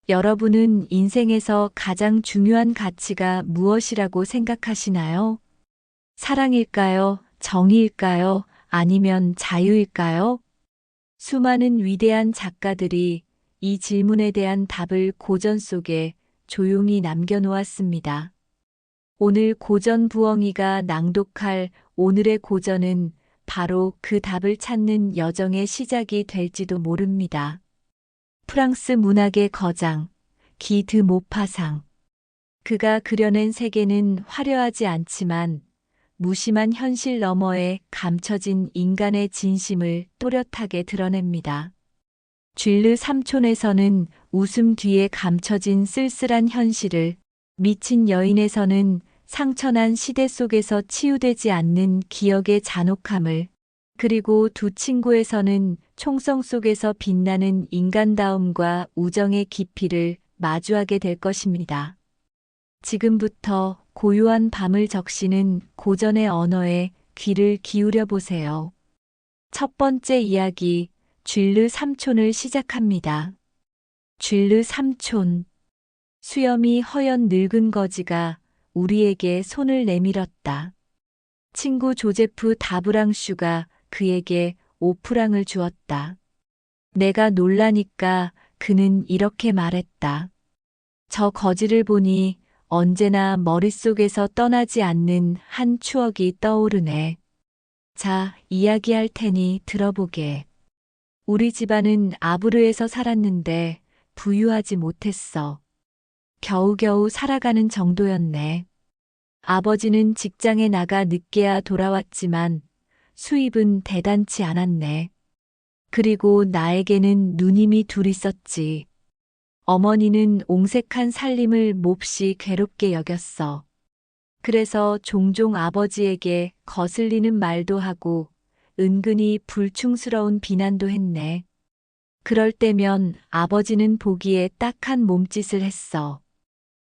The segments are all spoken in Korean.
여러분은 인생에서 가장 중요한 가치가 무엇이라고 생각하시나요? 사랑일까요? 정의일까요? 아니면 자유일까요? 수많은 위대한 작가들이 이 질문에 대한 답을 고전 속에 조용히 남겨놓았습니다. 오늘 고전 부엉이가 낭독할 오늘의 고전은 바로 그 답을 찾는 여정의 시작이 될지도 모릅니다. 프랑스 문학의 거장, 기 드 모파상. 그가 그려낸 세계는 화려하지 않지만 무심한 현실 너머에 감춰진 인간의 진심을 또렷하게 드러냅니다. 쥘르 삼촌에서는 웃음 뒤에 감춰진 쓸쓸한 현실을, 미친 여인에서는 상처난 시대 속에서 치유되지 않는 기억의 잔혹함을, 그리고 두 친구에서는 총성 속에서 빛나는 인간다움과 우정의 깊이를 마주하게 될 것입니다. 지금부터 고요한 밤을 적시는 고전의 언어에 귀를 기울여 보세요. 첫 번째 이야기, 쥘르 삼촌을 시작합니다. 쥘르 삼촌. 수염이 허연 늙은 거지가 우리에게 손을 내밀었다. 친구 조제프 다브랑슈가 그에게 5프랑을 주었다. 내가 놀라니까 그는 이렇게 말했다. 저 거지를 보니 언제나 머릿속에서 떠나지 않는 한 추억이 떠오르네. 자, 이야기할 테니 들어보게. 우리 집안은 아부르에서 살았는데 부유하지 못했어. 겨우겨우 살아가는 정도였네. 아버지는 직장에 나가 늦게야 돌아왔지만 수입은 대단치 않았네. 그리고 나에게는 누님이 둘 있었지. 어머니는 옹색한 살림을 몹시 괴롭게 여겼어. 그래서 종종 아버지에게 거슬리는 말도 하고 은근히 불충스러운 비난도 했네. 그럴 때면 아버지는 보기에 딱한 몸짓을 했어.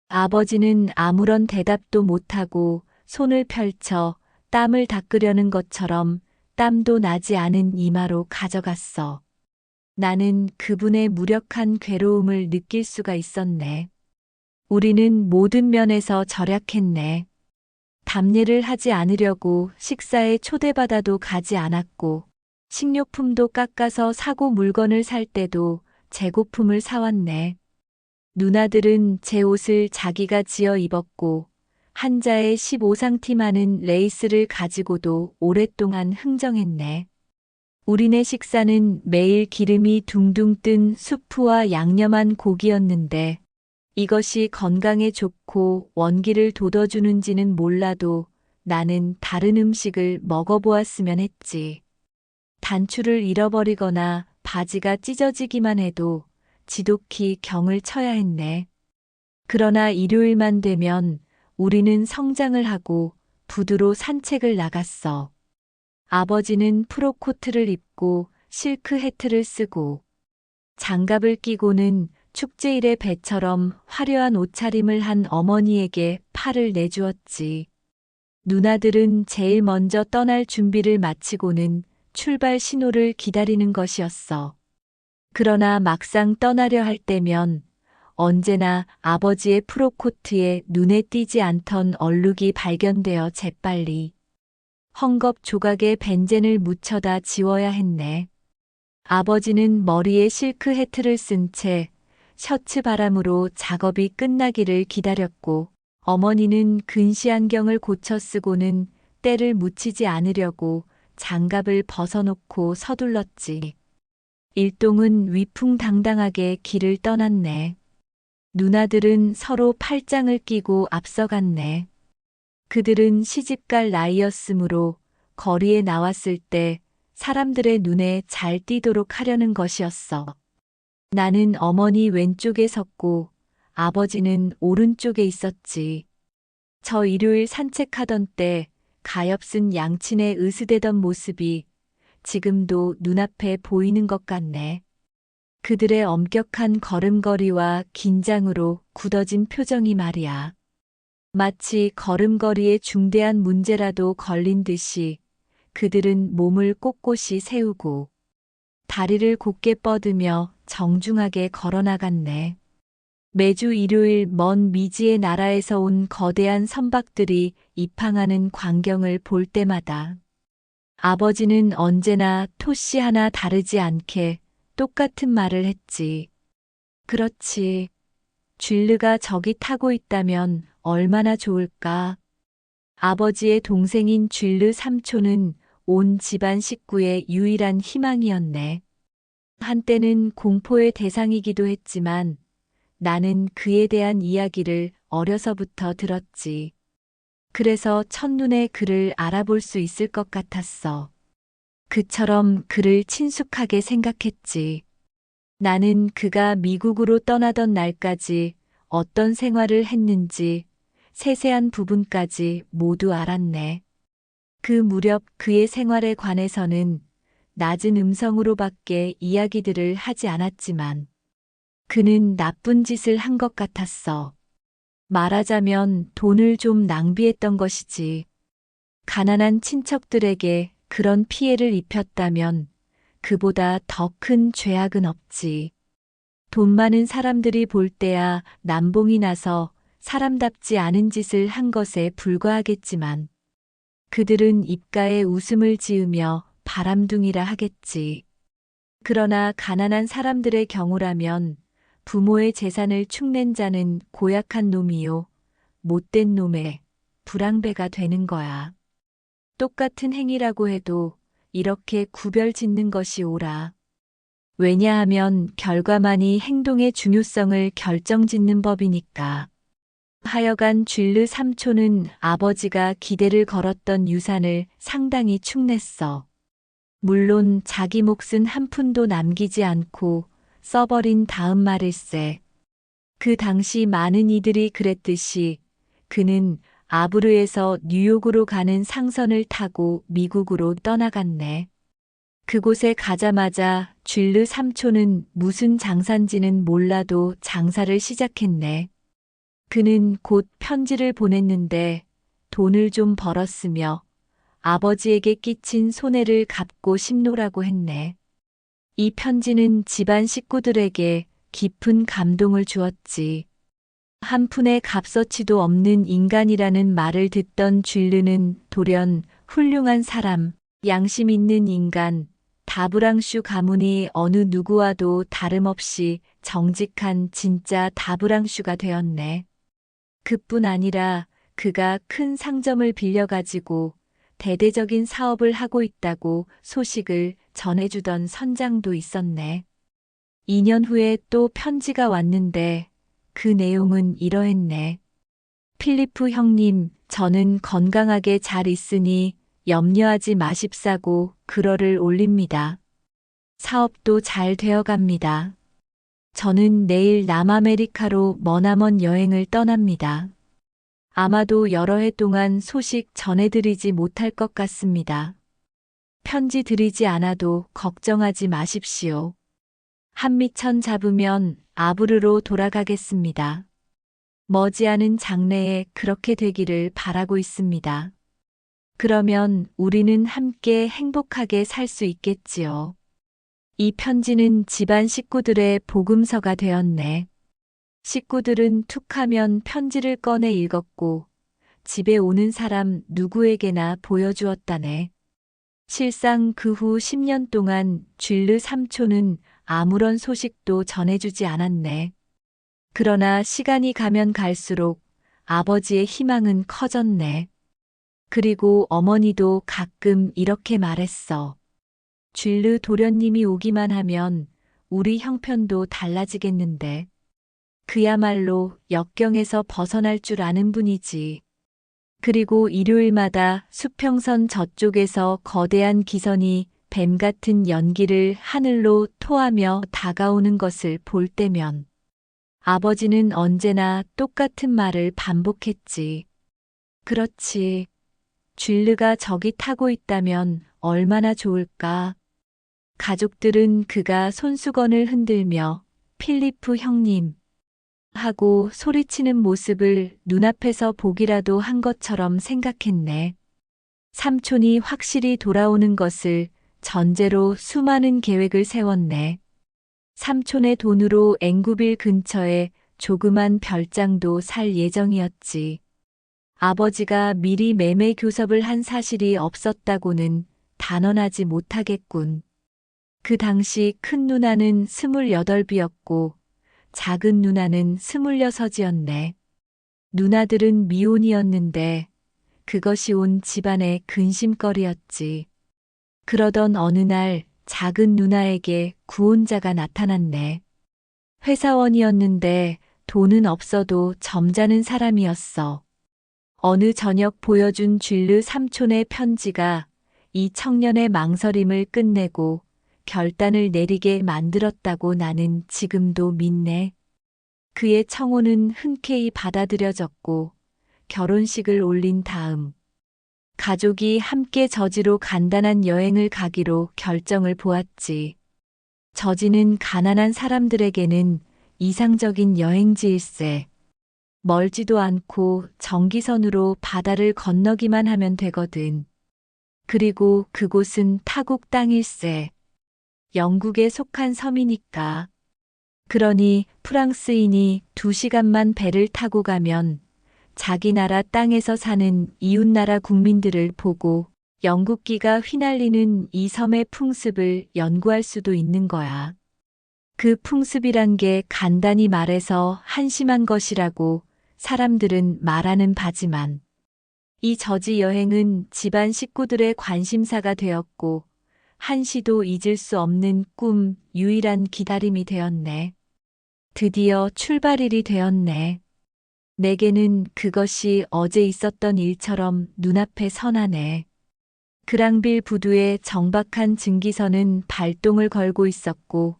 아버지는 아무런 대답도 못하고 손을 펼쳐 땀을 닦으려는 것처럼 땀도 나지 않은 이마로 가져갔어. 나는 그분의 무력한 괴로움을 느낄 수가 있었네. 우리는 모든 면에서 절약했네. 답례를 하지 않으려고 식사에 초대받아도 가지 않았고, 식료품도 깎아서 사고 물건을 살 때도 재고품을 사왔네. 누나들은 제 옷을 자기가 지어 입었고, 한자에 15상티마는 레이스를 가지고도 오랫동안 흥정했네. 우리네 식사는 매일 기름이 둥둥 뜬 수프와 양념한 고기였는데 이것이 건강에 좋고 원기를 돋워주는지는 몰라도 나는 다른 음식을 먹어보았으면 했지. 단추를 잃어버리거나 바지가 찢어지기만 해도 지독히 경을 쳐야 했네. 그러나 일요일만 되면 우리는 성장을 하고 부두로 산책을 나갔어. 아버지는 프로코트를 입고 실크 해트를 쓰고 장갑을 끼고는 축제일의 배처럼 화려한 옷차림을 한 어머니에게 팔을 내주었지. 누나들은 제일 먼저 떠날 준비를 마치고는 출발 신호를 기다리는 것이었어. 그러나 막상 떠나려 할 때면 언제나 아버지의 프로코트에 눈에 띄지 않던 얼룩이 발견되어 재빨리 헝겊 조각에 벤젠을 묻혀다 지워야 했네. 아버지는 머리에 실크 해트를 쓴 채 셔츠 바람으로 작업이 끝나기를 기다렸고 어머니는 근시 안경을 고쳐 쓰고는 때를 묻히지 않으려고 장갑을 벗어놓고 서둘렀지. 일동은 위풍당당하게 길을 떠났네. 누나들은 서로 팔짱을 끼고 앞서갔네. 그들은 시집갈 나이였으므로 거리에 나왔을 때 사람들의 눈에 잘 띄도록 하려는 것이었어. 나는 어머니 왼쪽에 섰고 아버지는 오른쪽에 있었지. 저 일요일 산책하던 때 가엾은 양친의 으스대던 모습이 지금도 눈앞에 보이는 것 같네. 그들의 엄격한 걸음걸이와 긴장으로 굳어진 표정이 말이야. 마치 걸음걸이에 중대한 문제라도 걸린 듯이 그들은 몸을 꼿꼿이 세우고 다리를 곧게 뻗으며 정중하게 걸어나갔네. 매주 일요일 먼 미지의 나라에서 온 거대한 선박들이 입항하는 광경을 볼 때마다 아버지는 언제나 토씨 하나 다르지 않게 똑같은 말을 했지. 그렇지. 쥘르가 저기 타고 있다면 얼마나 좋을까. 아버지의 동생인 쥘르 삼촌은 온 집안 식구의 유일한 희망이었네. 한때는 공포의 대상이기도 했지만 나는 그에 대한 이야기를 어려서부터 들었지. 그래서 첫눈에 그를 알아볼 수 있을 것 같았어. 그처럼 그를 친숙하게 생각했지. 나는 그가 미국으로 떠나던 날까지 어떤 생활을 했는지 세세한 부분까지 모두 알았네. 그 무렵 그의 생활에 관해서는 낮은 음성으로밖에 이야기들을 하지 않았지만 그는 나쁜 짓을 한 것 같았어. 말하자면 돈을 좀 낭비했던 것이지. 가난한 친척들에게 그런 피해를 입혔다면 그보다 더 큰 죄악은 없지. 돈 많은 사람들이 볼 때야 남봉이 나서 사람답지 않은 짓을 한 것에 불과하겠지만 그들은 입가에 웃음을 지으며 바람둥이라 하겠지. 그러나 가난한 사람들의 경우라면 부모의 재산을 축낸 자는 고약한 놈이요, 못된 놈의 불량배가 되는 거야. 똑같은 행위라고 해도 이렇게 구별 짓는 것이 옳아. 왜냐하면 결과만이 행동의 중요성을 결정짓는 법이니까. 하여간 쥘르 삼촌은 아버지가 기대를 걸었던 유산을 상당히 축냈어. 물론 자기 몫은 한 푼도 남기지 않고 써버린 다음 말일세. 그 당시 많은 이들이 그랬듯이 그는 아브르에서 뉴욕으로 가는 상선을 타고 미국으로 떠나갔네. 그곳에 가자마자 쥘르 삼촌은 무슨 장사인지는 몰라도 장사를 시작했네. 그는 곧 편지를 보냈는데 돈을 좀 벌었으며 아버지에게 끼친 손해를 갚고 싶노라고 했네. 이 편지는 집안 식구들에게 깊은 감동을 주었지. 한 푼의 값어치도 없는 인간이라는 말을 듣던 쥘르는 돌연 훌륭한 사람, 양심 있는 인간, 다브랑슈 가문이 어느 누구와도 다름없이 정직한 진짜 다브랑슈가 되었네. 그뿐 아니라 그가 큰 상점을 빌려가지고 대대적인 사업을 하고 있다고 소식을 전해주던 선장도 있었네. 2년 후에 또 편지가 왔는데 그 내용은 이러했네. 필리프 형님, 저는 건강하게 잘 있으니 염려하지 마십사고 글어를 올립니다. 사업도 잘 되어갑니다. 저는 내일 남아메리카로 머나먼 여행을 떠납니다. 아마도 여러 해 동안 소식 전해드리지 못할 것 같습니다. 편지 드리지 않아도 걱정하지 마십시오. 한미천 잡으면 아부르로 돌아가겠습니다. 머지않은 장래에 그렇게 되기를 바라고 있습니다. 그러면 우리는 함께 행복하게 살 수 있겠지요. 이 편지는 집안 식구들의 복음서가 되었네. 식구들은 툭하면 편지를 꺼내 읽었고 집에 오는 사람 누구에게나 보여주었다네. 실상 그 후 10년 동안 쥘르 삼촌은 아무런 소식도 전해주지 않았네. 그러나 시간이 가면 갈수록 아버지의 희망은 커졌네. 그리고 어머니도 가끔 이렇게 말했어. 쥘르 도련님이 오기만 하면 우리 형편도 달라지겠는데. 그야말로 역경에서 벗어날 줄 아는 분이지. 그리고 일요일마다 수평선 저쪽에서 거대한 기선이 뱀 같은 연기를 하늘로 토하며 다가오는 것을 볼 때면 아버지는 언제나 똑같은 말을 반복했지. 그렇지. 쥘르가 저기 타고 있다면 얼마나 좋을까. 가족들은 그가 손수건을 흔들며 필리프 형님 하고 소리치는 모습을 눈앞에서 보기라도 한 것처럼 생각했네. 삼촌이 확실히 돌아오는 것을 전제로 수많은 계획을 세웠네. 삼촌의 돈으로 앵구빌 근처에 조그만 별장도 살 예정이었지. 아버지가 미리 매매 교섭을 한 사실이 없었다고는 단언하지 못하겠군. 그 당시 큰 누나는 28이었고 작은 누나는 26이었네. 누나들은 미혼이었는데 그것이 온 집안의 근심거리였지. 그러던 어느 날 작은 누나에게 구혼자가 나타났네. 회사원이었는데 돈은 없어도 점잖은 사람이었어. 어느 저녁 보여준 쥘르 삼촌의 편지가 이 청년의 망설임을 끝내고 결단을 내리게 만들었다고 나는 지금도 믿네. 그의 청혼은 흔쾌히 받아들여졌고 결혼식을 올린 다음 가족이 함께 저지로 간단한 여행을 가기로 결정을 보았지. 저지는 가난한 사람들에게는 이상적인 여행지일세. 멀지도 않고 전기선으로 바다를 건너기만 하면 되거든. 그리고 그곳은 타국 땅일세. 영국에 속한 섬이니까. 그러니 프랑스인이 2시간만 배를 타고 가면 자기 나라 땅에서 사는 이웃나라 국민들을 보고 영국기가 휘날리는 이 섬의 풍습을 연구할 수도 있는 거야. 그 풍습이란 게 간단히 말해서 한심한 것이라고 사람들은 말하는 바지만 이 저지 여행은 집안 식구들의 관심사가 되었고 한시도 잊을 수 없는 꿈, 유일한 기다림이 되었네. 드디어 출발일이 되었네. 내게는 그것이 어제 있었던 일처럼 눈앞에 선하네. 그랑빌 부두의 정박한 증기선은 발동을 걸고 있었고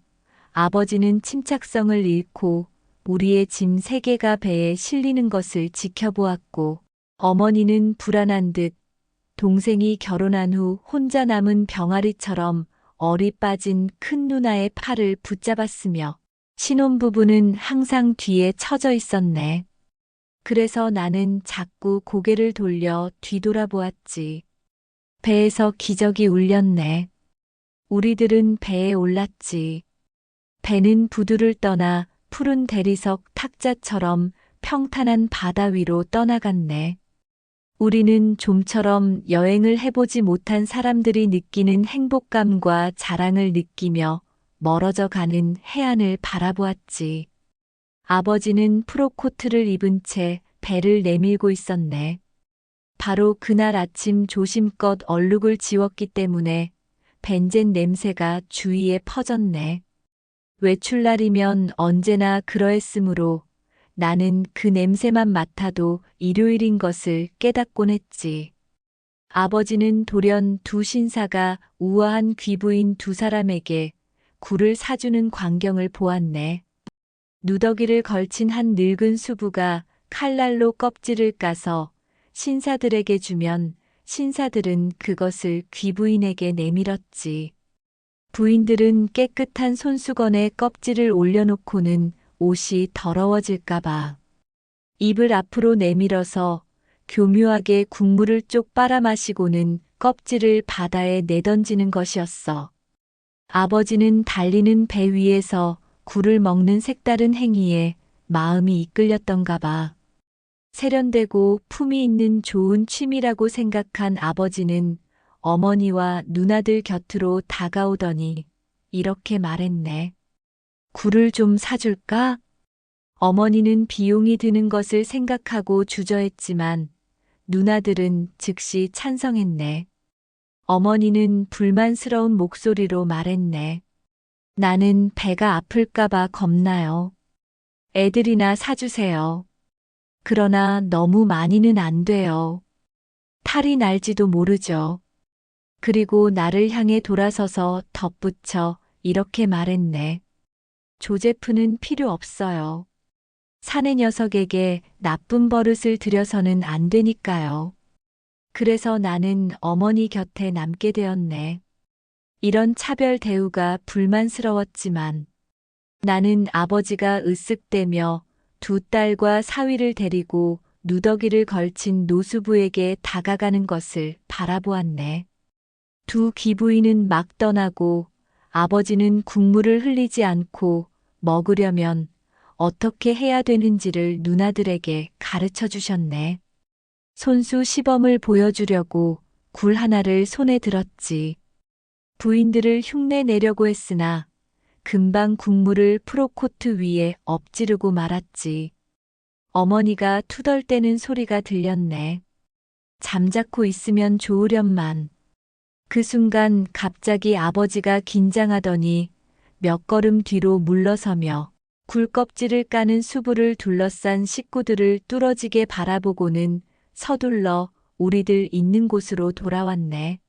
아버지는 침착성을 잃고 우리의 짐 3개가 배에 실리는 것을 지켜보았고 어머니는 불안한 듯 동생이 결혼한 후 혼자 남은 병아리처럼 얼이 빠진 큰 누나의 팔을 붙잡았으며 신혼부부는 항상 뒤에 처져 있었네. 그래서 나는 자꾸 고개를 돌려 뒤돌아보았지. 배에서 기적이 울렸네. 우리들은 배에 올랐지. 배는 부두를 떠나 푸른 대리석 탁자처럼 평탄한 바다 위로 떠나갔네. 우리는 좀처럼 여행을 해보지 못한 사람들이 느끼는 행복감과 자랑을 느끼며 멀어져 가는 해안을 바라보았지. 아버지는 프로코트를 입은 채 배를 내밀고 있었네. 바로 그날 아침 조심껏 얼룩을 지웠기 때문에 벤젠 냄새가 주위에 퍼졌네. 외출날이면 언제나 그러했으므로 나는 그 냄새만 맡아도 일요일인 것을 깨닫곤 했지. 아버지는 돌연 2신사가 우아한 귀부인 2사람에게 굴을 사주는 광경을 보았네. 누더기를 걸친 한 늙은 수부가 칼날로 껍질을 까서 신사들에게 주면 신사들은 그것을 귀부인에게 내밀었지. 부인들은 깨끗한 손수건에 껍질을 올려놓고는 옷이 더러워질까봐 입을 앞으로 내밀어서 교묘하게 국물을 쪽 빨아 마시고는 껍질을 바다에 내던지는 것이었어. 아버지는 달리는 배 위에서 굴을 먹는 색다른 행위에 마음이 이끌렸던가 봐. 세련되고 품위 있는 좋은 취미라고 생각한 아버지는 어머니와 누나들 곁으로 다가오더니 이렇게 말했네. 굴을 좀 사줄까? 어머니는 비용이 드는 것을 생각하고 주저했지만 누나들은 즉시 찬성했네. 어머니는 불만스러운 목소리로 말했네. 나는 배가 아플까봐 겁나요. 애들이나 사주세요. 그러나 너무 많이는 안 돼요. 탈이 날지도 모르죠. 그리고 나를 향해 돌아서서 덧붙여 이렇게 말했네. 조제프는 필요 없어요. 사내 녀석에게 나쁜 버릇을 들여서는 안 되니까요. 그래서 나는 어머니 곁에 남게 되었네. 이런 차별 대우가 불만스러웠지만 나는 아버지가 으쓱대며 2딸과 사위를 데리고 누더기를 걸친 노수부에게 다가가는 것을 바라보았네. 2 귀부인은 막 떠나고 아버지는 국물을 흘리지 않고 먹으려면 어떻게 해야 되는지를 누나들에게 가르쳐 주셨네. 손수 시범을 보여주려고 굴 하나를 손에 들었지. 부인들을 흉내 내려고 했으나 금방 국물을 프로코트 위에 엎지르고 말았지. 어머니가 투덜대는 소리가 들렸네. 잠자코 있으면 좋으련만. 그 순간 갑자기 아버지가 긴장하더니 몇 걸음 뒤로 물러서며 굴껍질을 까는 수부를 둘러싼 식구들을 뚫어지게 바라보고는 서둘러 우리들 있는 곳으로 돌아왔네.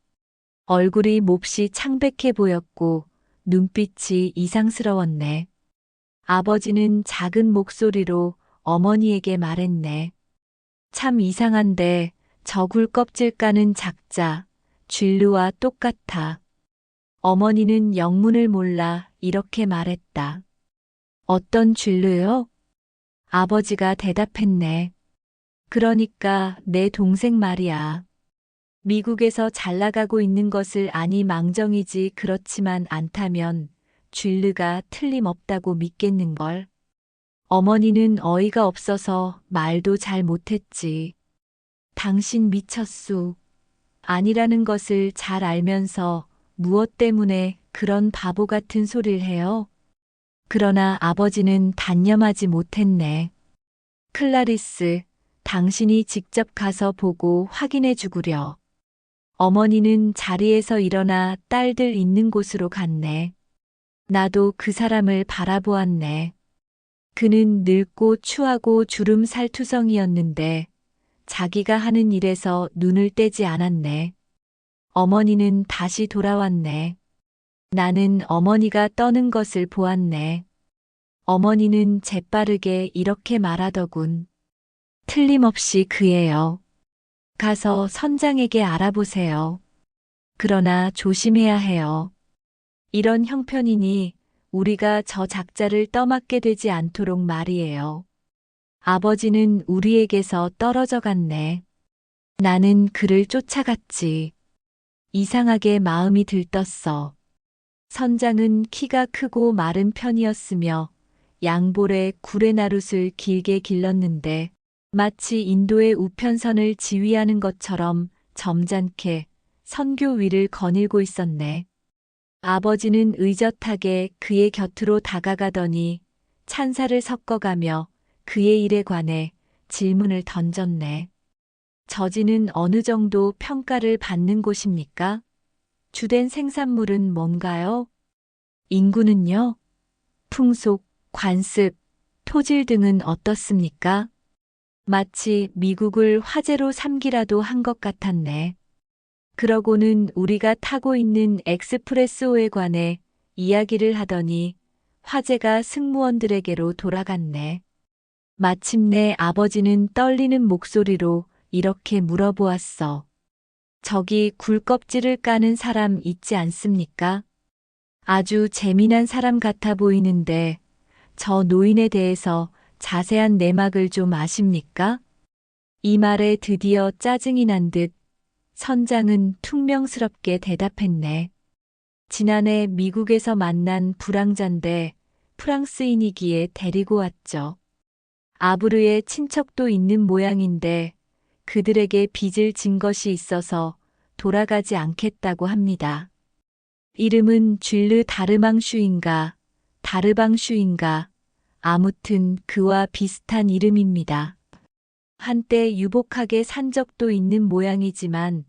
얼굴이 몹시 창백해 보였고 눈빛이 이상스러웠네. 아버지는 작은 목소리로 어머니에게 말했네. 참 이상한데 저 굴껍질 까는 작자, 쥐르와 똑같아. 어머니는 영문을 몰라 이렇게 말했다. 어떤 쥐르요? 아버지가 대답했네. 그러니까 내 동생 말이야. 미국에서 잘 나가고 있는 것을 아니 망정이지 그렇지만 않다면 쥐르가 틀림없다고 믿겠는걸. 어머니는 어이가 없어서 말도 잘 못했지. 당신 미쳤수. 아니라는 것을 잘 알면서 무엇 때문에 그런 바보 같은 소리를 해요? 그러나 아버지는 단념하지 못했네. 클라리스, 당신이 직접 가서 보고 확인해 주구려. 어머니는 자리에서 일어나 딸들 있는 곳으로 갔네. 나도 그 사람을 바라보았네. 그는 늙고 추하고 주름 살투성이었는데 자기가 하는 일에서 눈을 떼지 않았네. 어머니는 다시 돌아왔네. 나는 어머니가 떠는 것을 보았네. 어머니는 재빠르게 이렇게 말하더군. 틀림없이 그예요. 가서 선장에게 알아보세요. 그러나 조심해야 해요. 이런 형편이니 우리가 저 작자를 떠맡게 되지 않도록 말이에요. 아버지는 우리에게서 떨어져 갔네. 나는 그를 쫓아갔지. 이상하게 마음이 들떴어. 선장은 키가 크고 마른 편이었으며 양볼에 구레나룻을 길게 길렀는데 마치 인도의 우편선을 지휘하는 것처럼 점잖게 선교 위를 거닐고 있었네. 아버지는 의젓하게 그의 곁으로 다가가더니 찬사를 섞어가며 그의 일에 관해 질문을 던졌네. 저지는 어느 정도 평가를 받는 곳입니까? 주된 생산물은 뭔가요? 인구는요? 풍속, 관습, 토질 등은 어떻습니까? 마치 미국을 화제로 삼기라도 한 것 같았네. 그러고는 우리가 타고 있는 엑스프레소에 관해 이야기를 하더니 화제가 승무원들에게로 돌아갔네. 마침내 아버지는 떨리는 목소리로 이렇게 물어보았어. 저기 굴껍질을 까는 사람 있지 않습니까? 아주 재미난 사람 같아 보이는데 저 노인에 대해서 자세한 내막을 좀 아십니까? 이 말에 드디어 짜증이 난 듯 선장은 퉁명스럽게 대답했네. 지난해 미국에서 만난 불황자인데 프랑스인이기에 데리고 왔죠. 아브르에 친척도 있는 모양인데 그들에게 빚을 진 것이 있어서 돌아가지 않겠다고 합니다. 이름은 쥘르 다르망슈인가 다르방슈인가 아무튼 그와 비슷한 이름입니다. 한때 유복하게 산 적도 있는 모양이지만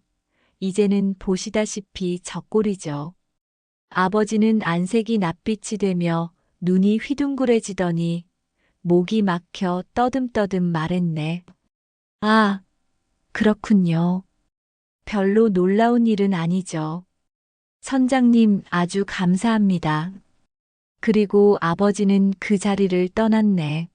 이제는 보시다시피 젖골이죠. 아버지는 안색이 낯빛이 되며 눈이 휘둥그레지더니 목이 막혀 떠듬떠듬 말했네. 아, 그렇군요. 별로 놀라운 일은 아니죠. 선장님 아주 감사합니다. 그리고 아버지는 그 자리를 떠났네.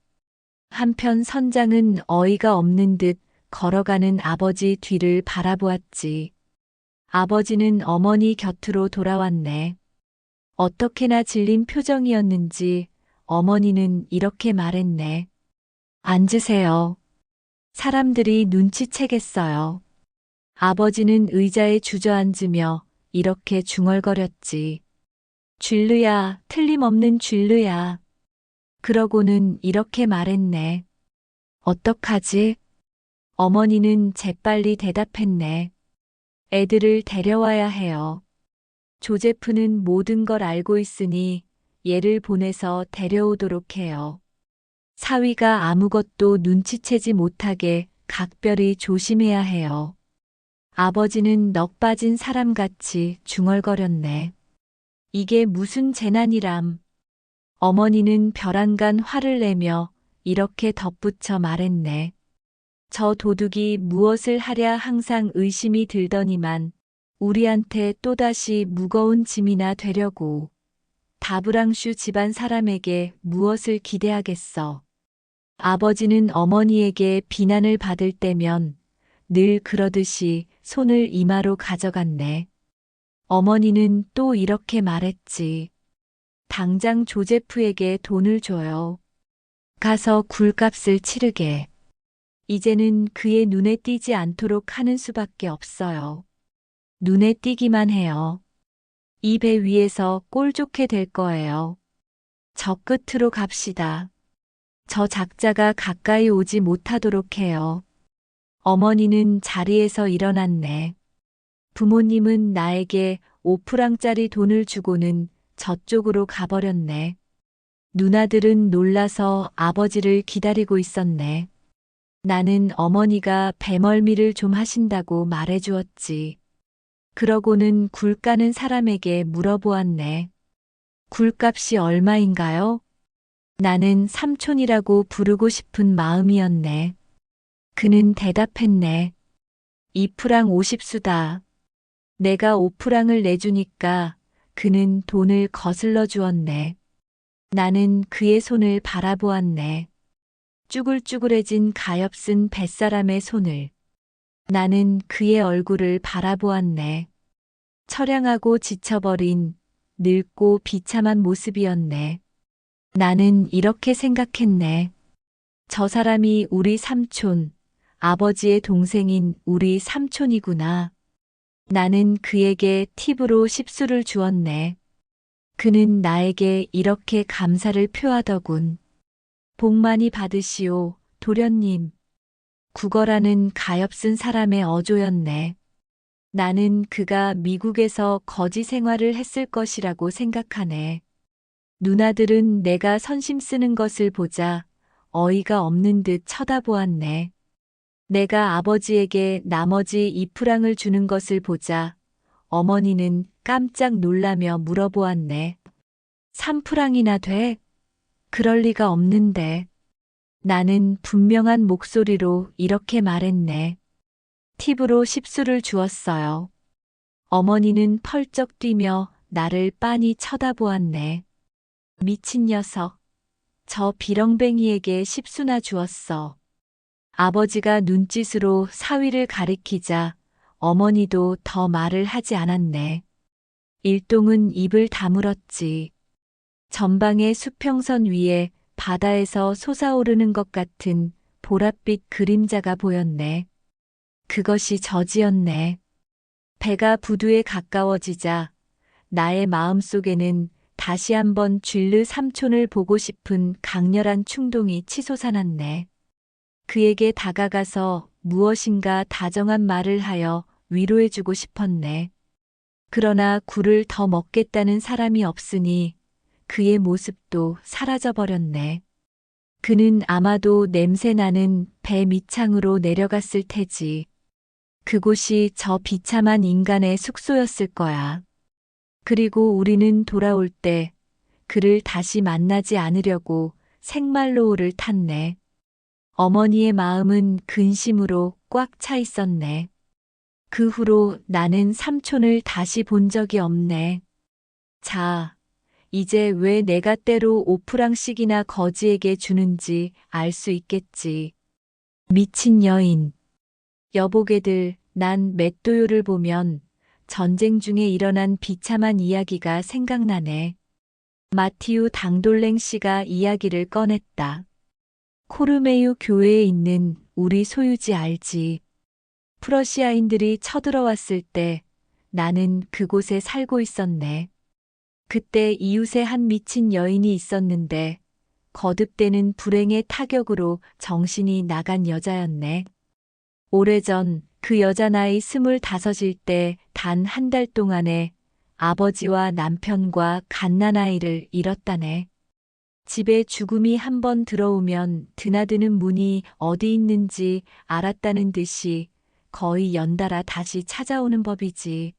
한편 선장은 어이가 없는 듯 걸어가는 아버지 뒤를 바라보았지. 아버지는 어머니 곁으로 돌아왔네. 어떻게나 질린 표정이었는지 어머니는 이렇게 말했네. 앉으세요. 사람들이 눈치채겠어요. 아버지는 의자에 주저앉으며 이렇게 중얼거렸지. 쥘르야, 틀림없는 쥘르야. 그러고는 이렇게 말했네. 어떡하지? 어머니는 재빨리 대답했네. 애들을 데려와야 해요. 조제프는 모든 걸 알고 있으니 얘를 보내서 데려오도록 해요. 사위가 아무것도 눈치채지 못하게 각별히 조심해야 해요. 아버지는 넋 빠진 사람같이 중얼거렸네. 이게 무슨 재난이람. 어머니는 벼랑간 화를 내며 이렇게 덧붙여 말했네. 저 도둑이 무엇을 하랴 항상 의심이 들더니만 우리한테 또다시 무거운 짐이나 되려고. 다브랑슈 집안 사람에게 무엇을 기대하겠어. 아버지는 어머니에게 비난을 받을 때면 늘 그러듯이 손을 이마로 가져갔네. 어머니는 또 이렇게 말했지. 당장 조제프에게 돈을 줘요. 가서 굴값을 치르게. 이제는 그의 눈에 띄지 않도록 하는 수밖에 없어요. 눈에 띄기만 해요. 이 배 위에서 꼴 좋게 될 거예요. 저 끝으로 갑시다. 저 작자가 가까이 오지 못하도록 해요. 어머니는 자리에서 일어났네. 부모님은 나에게 5프랑짜리 돈을 주고는 저쪽으로 가버렸네. 누나들은 놀라서 아버지를 기다리고 있었네. 나는 어머니가 배멀미를 좀 하신다고 말해주었지. 그러고는 굴 까는 사람에게 물어보았네. 굴값이 얼마인가요? 나는 삼촌이라고 부르고 싶은 마음이었네. 그는 대답했네. 2프랑 50수다. 내가 5프랑을 내주니까 그는 돈을 거슬러 주었네. 나는 그의 손을 바라보았네. 쭈글쭈글해진 가엾은 뱃사람의 손을. 나는 그의 얼굴을 바라보았네. 처량하고 지쳐버린 늙고 비참한 모습이었네. 나는 이렇게 생각했네. 저 사람이 우리 삼촌, 아버지의 동생인 우리 삼촌이구나. 나는 그에게 팁으로 10수를 주었네. 그는 나에게 이렇게 감사를 표하더군. 복 많이 받으시오, 도련님. 국어라는 가엾은 사람의 어조였네. 나는 그가 미국에서 거지 생활을 했을 것이라고 생각하네. 누나들은 내가 선심 쓰는 것을 보자 어이가 없는 듯 쳐다보았네. 내가 아버지에게 나머지 2프랑을 주는 것을 보자 어머니는 깜짝 놀라며 물어보았네. 3프랑이나 돼? 그럴 리가 없는데. 나는 분명한 목소리로 이렇게 말했네. 팁으로 10수를 주었어요. 어머니는 펄쩍 뛰며 나를 빤히 쳐다보았네. 미친 녀석. 저 비렁뱅이에게 10수나 주었어. 아버지가 눈짓으로 사위를 가리키자 어머니도 더 말을 하지 않았네. 일동은 입을 다물었지. 전방의 수평선 위에 바다에서 솟아오르는 것 같은 보랏빛 그림자가 보였네. 그것이 저지였네. 배가 부두에 가까워지자 나의 마음속에는 다시 한번 쥘르 삼촌을 보고 싶은 강렬한 충동이 치솟아났네. 그에게 다가가서 무엇인가 다정한 말을 하여 위로해주고 싶었네. 그러나 굴을 더 먹겠다는 사람이 없으니 그의 모습도 사라져버렸네. 그는 아마도 냄새나는 배 밑창으로 내려갔을 테지. 그곳이 저 비참한 인간의 숙소였을 거야. 그리고 우리는 돌아올 때 그를 다시 만나지 않으려고 생말로우를 탔네. 어머니의 마음은 근심으로 꽉 차 있었네. 그 후로 나는 삼촌을 다시 본 적이 없네. 자, 이제 왜 내가 때로 5프랑씩이나 거지에게 주는지 알 수 있겠지. 미친 여인. 여보게들, 난 맷도요를 보면 전쟁 중에 일어난 비참한 이야기가 생각나네. 마티우 당돌랭 씨가 이야기를 꺼냈다. 코르메유 교회에 있는 우리 소유지 알지? 프러시아인들이 쳐들어왔을 때 나는 그곳에 살고 있었네. 그때 이웃에 한 미친 여인이 있었는데 거듭되는 불행의 타격으로 정신이 나간 여자였네. 오래전 그 여자 나이 25일 때 단 한 달 동안에 아버지와 남편과 갓난아이를 잃었다네. 집에 죽음이 한 번 들어오면 드나드는 문이 어디 있는지 알았다는 듯이 거의 연달아 다시 찾아오는 법이지.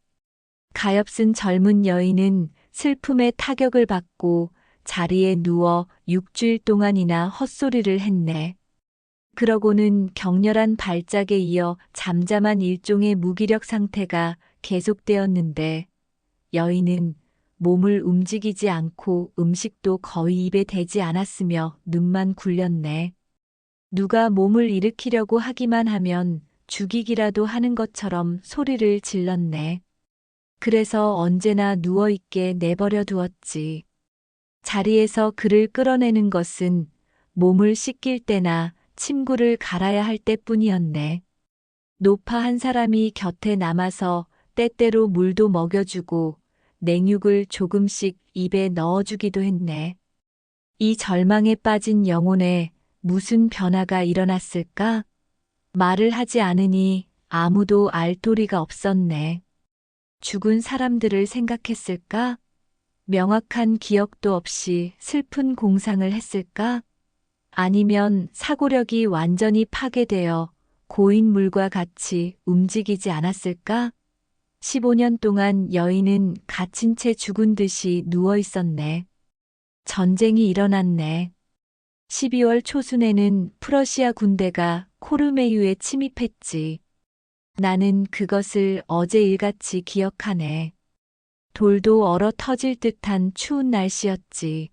가엾은 젊은 여인은 슬픔의 타격을 받고 자리에 누워 6주일 동안이나 헛소리를 했네. 그러고는 격렬한 발작에 이어 잠잠한 일종의 무기력 상태가 계속되었는데 여인은 몸을 움직이지 않고 음식도 거의 입에 대지 않았으며 눈만 굴렸네. 누가 몸을 일으키려고 하기만 하면 죽이기라도 하는 것처럼 소리를 질렀네. 그래서 언제나 누워있게 내버려 두었지. 자리에서 그를 끌어내는 것은 몸을 씻길 때나 침구를 갈아야 할 때뿐이었네. 노파 한 사람이 곁에 남아서 때때로 물도 먹여주고 냉육을 조금씩 입에 넣어주기도 했네. 이 절망에 빠진 영혼에 무슨 변화가 일어났을까? 말을 하지 않으니 아무도 알 도리가 없었네. 죽은 사람들을 생각했을까? 명확한 기억도 없이 슬픈 공상을 했을까? 아니면 사고력이 완전히 파괴되어 고인물과 같이 움직이지 않았을까? 15년 동안 여인은 갇힌 채 죽은 듯이 누워 있었네. 전쟁이 일어났네. 12월 초순에는 프러시아 군대가 코르메유에 침입했지. 나는 그것을 어제 일같이 기억하네. 돌도 얼어 터질 듯한 추운 날씨였지.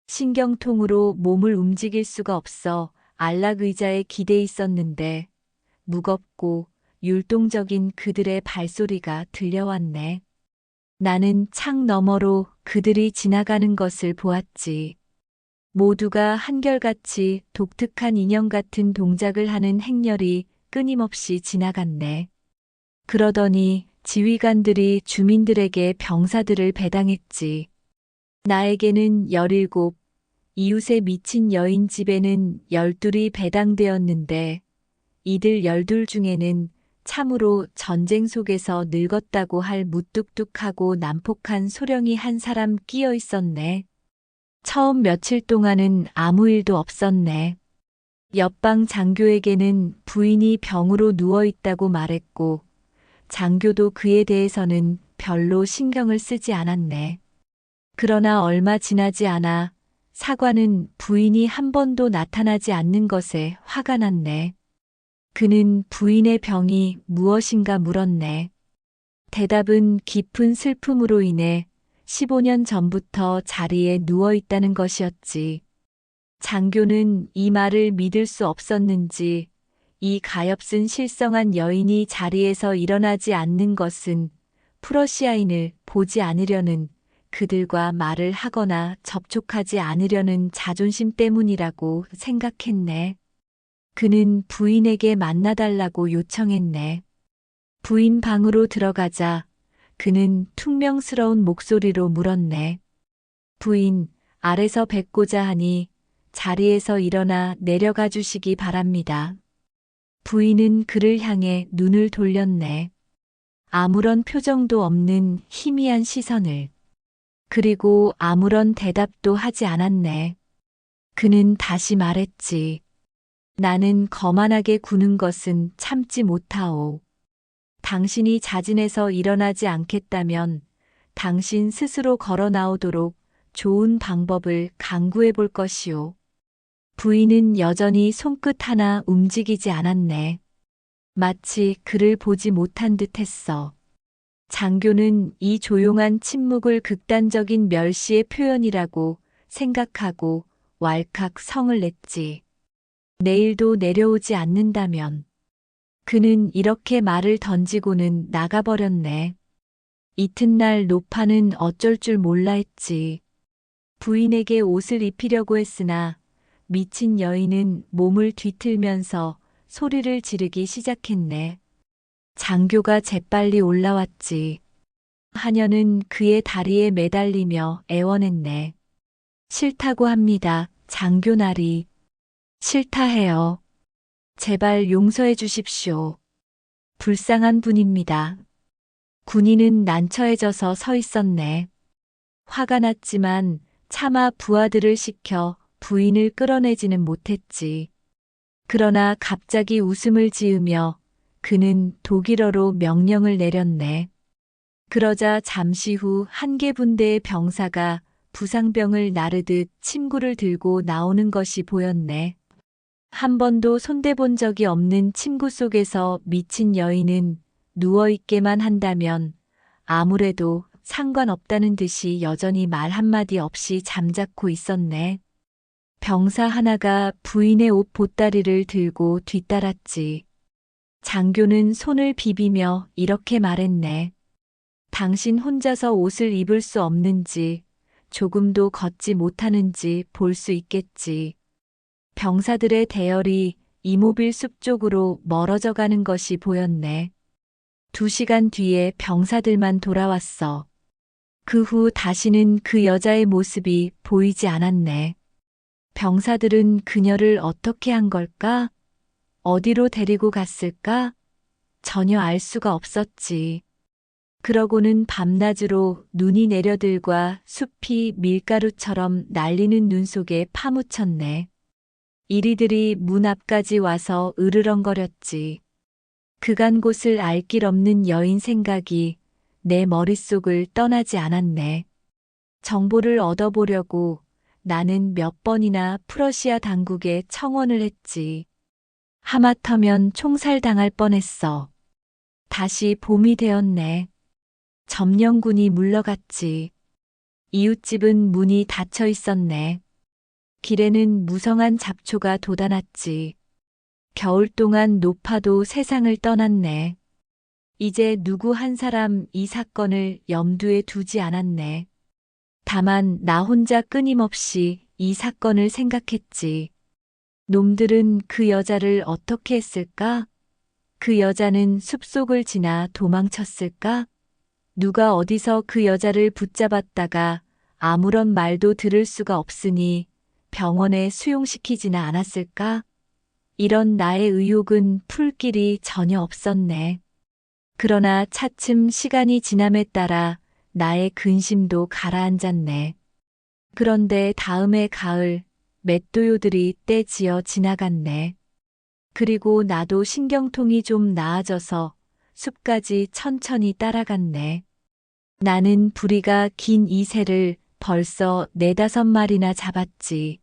신경통으로 몸을 움직일 수가 없어 안락 의자에 기대 있었는데 무겁고 율동적인 그들의 발소리가 들려왔네. 나는 창 너머로 그들이 지나가는 것을 보았지. 모두가 한결같이 독특한 인형 같은 동작을 하는 행렬이 끊임없이 지나갔네. 그러더니 지휘관들이 주민들에게 병사들을 배당했지. 나에게는 17, 이웃에 미친 여인 집에는 12이 배당되었는데 이들 12 중에는 참으로 전쟁 속에서 늙었다고 할 무뚝뚝하고 난폭한 소령이 한 사람 끼어 있었네. 처음 며칠 동안은 아무 일도 없었네. 옆방 장교에게는 부인이 병으로 누워 있다고 말했고 장교도 그에 대해서는 별로 신경을 쓰지 않았네. 그러나 얼마 지나지 않아 사관은 부인이 한 번도 나타나지 않는 것에 화가 났네. 그는 부인의 병이 무엇인가 물었네. 대답은 깊은 슬픔으로 인해 15년 전부터 자리에 누워 있다는 것이었지. 장교는 이 말을 믿을 수 없었는지 이 가엾은 실성한 여인이 자리에서 일어나지 않는 것은 프러시아인을 보지 않으려는 그들과 말을 하거나 접촉하지 않으려는 자존심 때문이라고 생각했네. 그는 부인에게 만나달라고 요청했네. 부인 방으로 들어가자 그는 퉁명스러운 목소리로 물었네. 부인, 아래서 뵙고자 하니 자리에서 일어나 내려가 주시기 바랍니다. 부인은 그를 향해 눈을 돌렸네. 아무런 표정도 없는 희미한 시선을. 그리고 아무런 대답도 하지 않았네. 그는 다시 말했지. 나는 거만하게 구는 것은 참지 못하오. 당신이 자진해서 일어나지 않겠다면 당신 스스로 걸어 나오도록 좋은 방법을 강구해 볼 것이오. 부인은 여전히 손끝 하나 움직이지 않았네. 마치 그를 보지 못한 듯 했어. 장교는 이 조용한 침묵을 극단적인 멸시의 표현이라고 생각하고 왈칵 성을 냈지. 내일도 내려오지 않는다면. 그는 이렇게 말을 던지고는 나가버렸네. 이튿날 노파는 어쩔 줄 몰라 했지. 부인에게 옷을 입히려고 했으나 미친 여인은 몸을 뒤틀면서 소리를 지르기 시작했네. 장교가 재빨리 올라왔지. 하녀는 그의 다리에 매달리며 애원했네. 싫다고 합니다, 장교날이 싫다 해요. 제발 용서해 주십시오. 불쌍한 분입니다. 군인은 난처해져서 서 있었네. 화가 났지만 차마 부하들을 시켜 부인을 끌어내지는 못했지. 그러나 갑자기 웃음을 지으며 그는 독일어로 명령을 내렸네. 그러자 잠시 후 한 개 분대의 병사가 부상병을 나르듯 침구를 들고 나오는 것이 보였네. 한 번도 손대본 적이 없는 침구 속에서 미친 여인은 누워있게만 한다면 아무래도 상관없다는 듯이 여전히 말 한마디 없이 잠자코 있었네. 병사 하나가 부인의 옷 보따리를 들고 뒤따랐지. 장교는 손을 비비며 이렇게 말했네. 당신 혼자서 옷을 입을 수 없는지, 조금도 걷지 못하는지 볼 수 있겠지. 병사들의 대열이 이모빌 숲 쪽으로 멀어져 가는 것이 보였네. 2시간 뒤에 병사들만 돌아왔어. 그 후 다시는 그 여자의 모습이 보이지 않았네. 병사들은 그녀를 어떻게 한 걸까? 어디로 데리고 갔을까? 전혀 알 수가 없었지. 그러고는 밤낮으로 눈이 내려들과 숲이 밀가루처럼 날리는 눈 속에 파묻혔네. 이리들이 문 앞까지 와서 으르렁거렸지. 그간 곳을 알 길 없는 여인 생각이 내 머릿속을 떠나지 않았네. 정보를 얻어보려고 나는 몇 번이나 프러시아 당국에 청원을 했지. 하마터면 총살당할 뻔했어. 다시 봄이 되었네. 점령군이 물러갔지. 이웃집은 문이 닫혀 있었네. 길에는 무성한 잡초가 돋아났지. 겨울 동안 노파도 세상을 떠났네. 이제 누구 한 사람 이 사건을 염두에 두지 않았네. 다만 나 혼자 끊임없이 이 사건을 생각했지. 놈들은 그 여자를 어떻게 했을까? 그 여자는 숲속을 지나 도망쳤을까? 누가 어디서 그 여자를 붙잡았다가 아무런 말도 들을 수가 없으니 병원에 수용시키지는 않았을까? 이런 나의 의혹은 풀 길이 전혀 없었네. 그러나 차츰 시간이 지남에 따라 나의 근심도 가라앉았네. 그런데 다음해 가을, 맷도요들이 떼지어 지나갔네. 그리고 나도 신경통이 좀 나아져서 숲까지 천천히 따라갔네. 나는 부리가 긴 이 새를 벌써 4~5마리나 잡았지.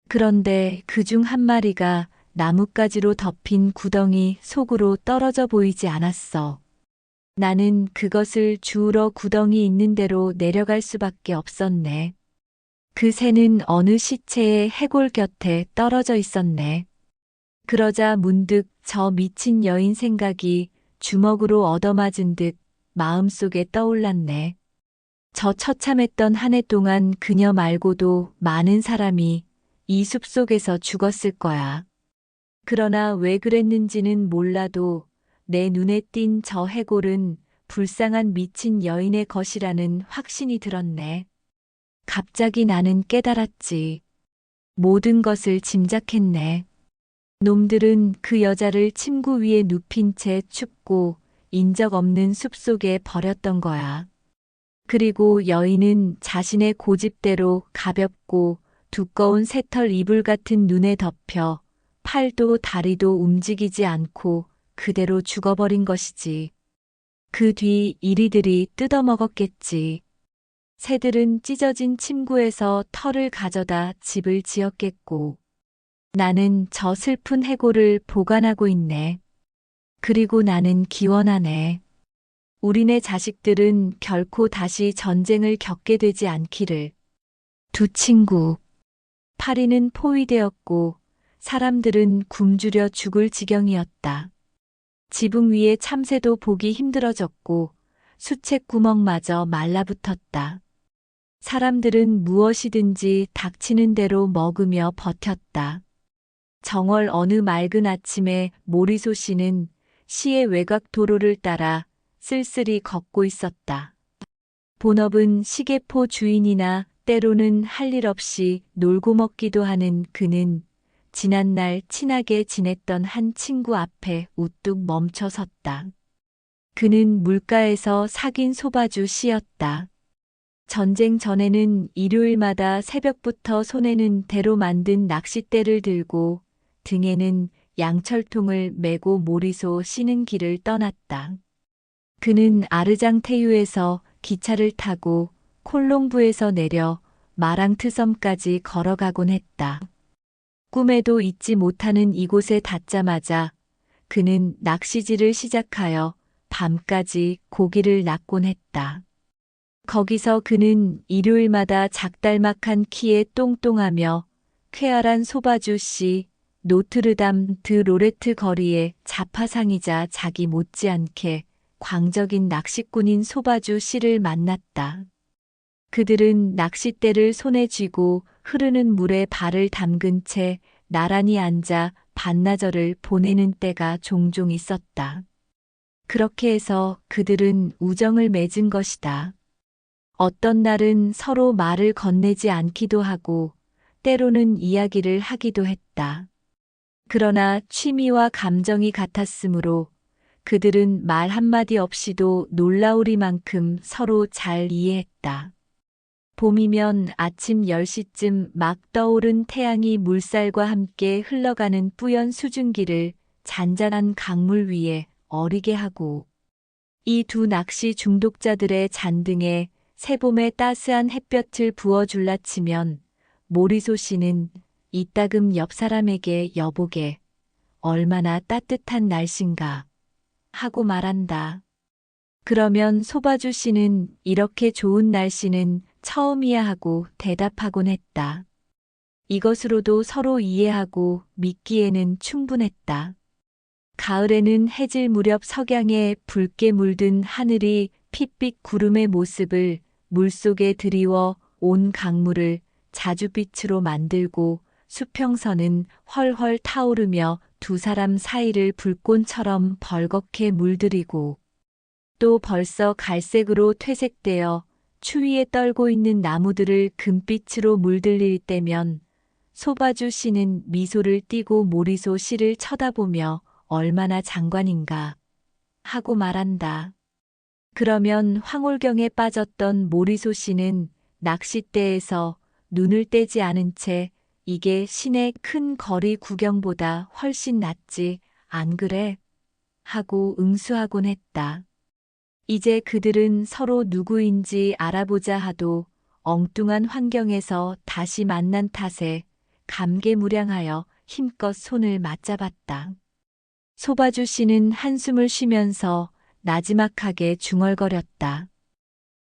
그런데 그중 한 마리가 나뭇가지로 덮인 구덩이 속으로 떨어져 보이지 않았어. 나는 그것을 주우러 구덩이 있는 대로 내려갈 수밖에 없었네. 그 새는 어느 시체의 해골 곁에 떨어져 있었네. 그러자 문득 저 미친 여인 생각이 주먹으로 얻어맞은 듯 마음속에 떠올랐네. 저 처참했던 한 해 동안 그녀 말고도 많은 사람이 이 숲속에서 죽었을 거야. 그러나 왜 그랬는지는 몰라도 내 눈에 띈 저 해골은 불쌍한 미친 여인의 것이라는 확신이 들었네. 갑자기 나는 깨달았지. 모든 것을 짐작했네. 놈들은 그 여자를 침구 위에 눕힌 채 춥고 인적 없는 숲속에 버렸던 거야. 그리고 여인은 자신의 고집대로 가볍고 두꺼운 새털 이불 같은 눈에 덮여 팔도 다리도 움직이지 않고 그대로 죽어버린 것이지. 그 뒤 이리들이 뜯어먹었겠지. 새들은 찢어진 침구에서 털을 가져다 집을 지었겠고. 나는 저 슬픈 해골을 보관하고 있네. 그리고 나는 기원하네. 우리네 자식들은 결코 다시 전쟁을 겪게 되지 않기를. 두 친구. 파리는 포위되었고 사람들은 굶주려 죽을 지경이었다. 지붕 위에 참새도 보기 힘들어졌고 수채구멍마저 말라붙었다. 사람들은 무엇이든지 닥치는 대로 먹으며 버텼다. 정월 어느 맑은 아침에 모리소 씨는 시의 외곽 도로를 따라 쓸쓸히 걷고 있었다. 본업은 시계포 주인이나 때로는 할 일 없이 놀고 먹기도 하는 그는 지난날 친하게 지냈던 한 친구 앞에 우뚝 멈춰 섰다. 그는 물가에서 삭인 소바주 씨였다. 전쟁 전에는 일요일마다 새벽부터 손에는 대로 만든 낚싯대를 들고 등에는 양철통을 메고 모리소 쉬는 길을 떠났다. 그는 아르장테유에서 기차를 타고 콜롱부에서 내려 마랑트섬까지 걸어가곤 했다. 꿈에도 잊지 못하는 이곳에 닿자마자 그는 낚시질을 시작하여 밤까지 고기를 낚곤 했다. 거기서 그는 일요일마다 작달막한 키에 똥똥하며 쾌활한 소바주 씨, 노트르담 드 로레트 거리의 자파상이자 자기 못지않게 광적인 낚시꾼인 소바주 씨를 만났다. 그들은 낚싯대를 손에 쥐고 흐르는 물에 발을 담근 채 나란히 앉아 반나절을 보내는 때가 종종 있었다. 그렇게 해서 그들은 우정을 맺은 것이다. 어떤 날은 서로 말을 건네지 않기도 하고 때로는 이야기를 하기도 했다. 그러나 취미와 감정이 같았으므로 그들은 말 한마디 없이도 놀라우리만큼 서로 잘 이해했다. 봄이면 아침 10시쯤 막 떠오른 태양이 물살과 함께 흘러가는 뿌연 수증기를 잔잔한 강물 위에 어리게 하고 이 두 낚시 중독자들의 잔등에 새봄의 따스한 햇볕을 부어 줄라치면 모리소 씨는 이따금 옆 사람에게 여보게 얼마나 따뜻한 날씨인가 하고 말한다. 그러면 소바주 씨는 이렇게 좋은 날씨는 처음이야 하고 대답하곤 했다. 이것으로도 서로 이해하고 믿기에는 충분했다. 가을에는 해질 무렵 석양에 붉게 물든 하늘이 핏빛 구름의 모습을 물속에 드리워 온 강물을 자줏빛으로 만들고 수평선은 헐헐 타오르며 두 사람 사이를 불꽃처럼 벌겋게 물들이고 또 벌써 갈색으로 퇴색되어 추위에 떨고 있는 나무들을 금빛으로 물들일 때면 소바주 씨는 미소를 띠고 모리소 씨를 쳐다보며 얼마나 장관인가 하고 말한다. 그러면 황홀경에 빠졌던 모리소 씨는 낚싯대에서 눈을 떼지 않은 채 이게 시내 큰 거리 구경보다 훨씬 낫지, 안 그래? 하고 응수하곤 했다. 이제 그들은 서로 누구인지 알아보자 하도 엉뚱한 환경에서 다시 만난 탓에 감개무량하여 힘껏 손을 맞잡았다. 소바주 씨는 한숨을 쉬면서 나지막하게 중얼거렸다.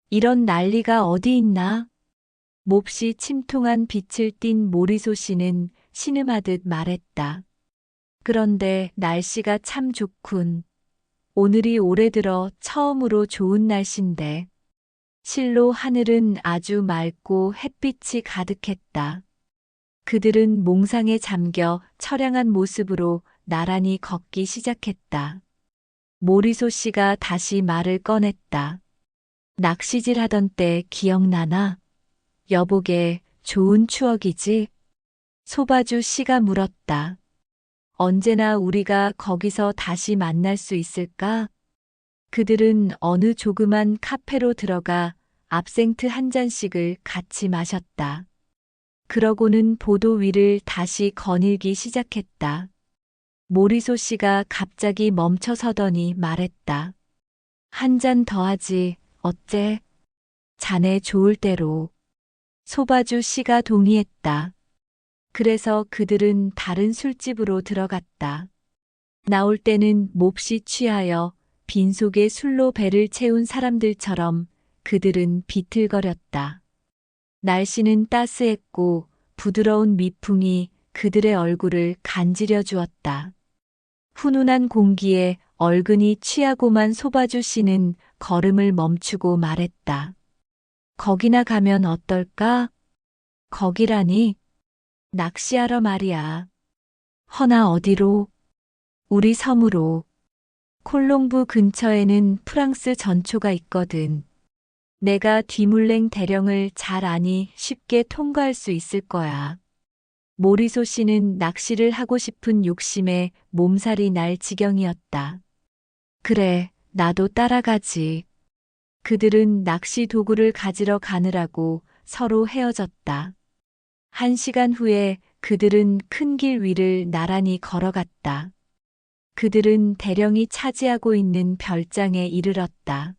이런 난리가 어디 있나? 몹시 침통한 빛을 띤 모리소 씨는 신음하듯 말했다. 그런데 날씨가 참 좋군. 오늘이 올해 들어 처음으로 좋은 날씨인데. 실로 하늘은 아주 맑고 햇빛이 가득했다. 그들은 몽상에 잠겨 처량한 모습으로 나란히 걷기 시작했다. 모리소 씨가 다시 말을 꺼냈다. 낚시질 하던 때 기억나나? 여보게 좋은 추억이지? 소바주 씨가 물었다. 언제나 우리가 거기서 다시 만날 수 있을까? 그들은 어느 조그만 카페로 들어가 압생트 한 잔씩을 같이 마셨다. 그러고는 보도 위를 다시 거닐기 시작했다. 모리소 씨가 갑자기 멈춰 서더니 말했다. 한 잔 더 하지, 어째? 자네 좋을 대로. 소바주 씨가 동의했다. 그래서 그들은 다른 술집으로 들어갔다. 나올 때는 몹시 취하여 빈속에 술로 배를 채운 사람들처럼 그들은 비틀거렸다. 날씨는 따스했고 부드러운 미풍이 그들의 얼굴을 간지려 주었다. 훈훈한 공기에 얼근이 취하고만 소바주 씨는 걸음을 멈추고 말했다. 거기나 가면 어떨까? 거기라니? 낚시하러 말이야. 허나 어디로? 우리 섬으로. 콜롱부 근처에는 프랑스 전초가 있거든. 내가 뒤물랭 대령을 잘 아니 쉽게 통과할 수 있을 거야. 모리소 씨는 낚시를 하고 싶은 욕심에 몸살이 날 지경이었다. 그래, 나도 따라가지. 그들은 낚시 도구를 가지러 가느라고 서로 헤어졌다. 1시간 후에 그들은 큰 길 위를 나란히 걸어갔다. 그들은 대령이 차지하고 있는 별장에 이르렀다.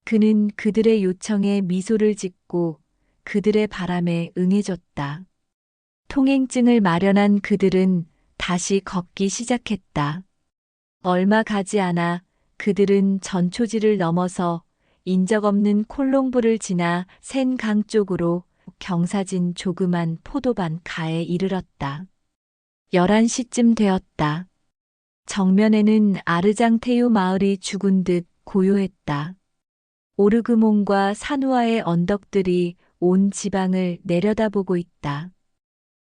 그는 그들의 요청에 미소를 짓고 그들의 바람에 응해줬다. 통행증을 마련한 그들은 다시 걷기 시작했다. 얼마 가지 않아 그들은 전초지를 넘어서 인적 없는 콜롱보를 지나 센강 쪽으로 경사진 조그만 포도밭 가에 이르렀다. 11시쯤 되었다. 정면에는 아르장테유 마을이 죽은 듯 고요했다. 오르그몬과 사누아의 언덕들이 온 지방을 내려다보고 있다.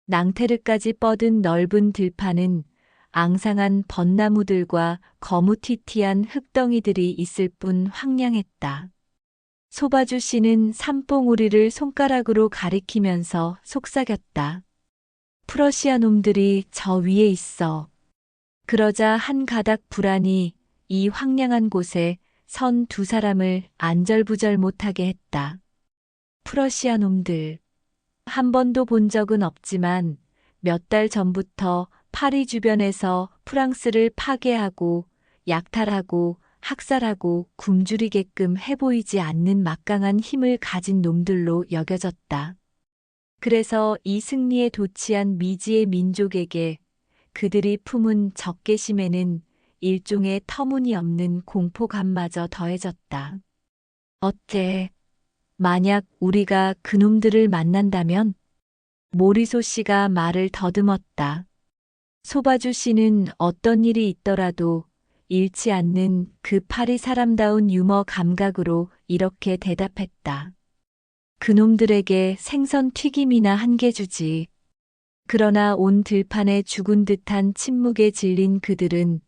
낭테르까지 뻗은 넓은 들판은 앙상한 벚나무들과 거무튀튀한 흙덩이들이 있을 뿐 황량했다. 소바주 씨는 산봉우리를 손가락으로 가리키면서 속삭였다. 프러시아 놈들이 저 위에 있어. 그러자 한 가닥 불안이 이 황량한 곳에 선 두 사람을 안절부절 못하게 했다. 프러시아 놈들. 한 번도 본 적은 없지만 몇 달 전부터 파리 주변에서 프랑스를 파괴하고 약탈하고 학살하고 굶주리게끔 해보이지 않는 막강한 힘을 가진 놈들로 여겨졌다. 그래서 이 승리에 도취한 미지의 민족에게 그들이 품은 적개심에는 일종의 터무니없는 공포감마저 더해졌다. 어때? 만약 우리가 그놈들을 만난다면? 모리소 씨가 말을 더듬었다. 소바주 씨는 어떤 일이 있더라도 잃지 않는 그 파리 사람다운 유머 감각으로 이렇게 대답했다. 그놈들에게 생선 튀김이나 한 개 주지. 그러나 온 들판에 죽은 듯한 침묵에 질린 그들은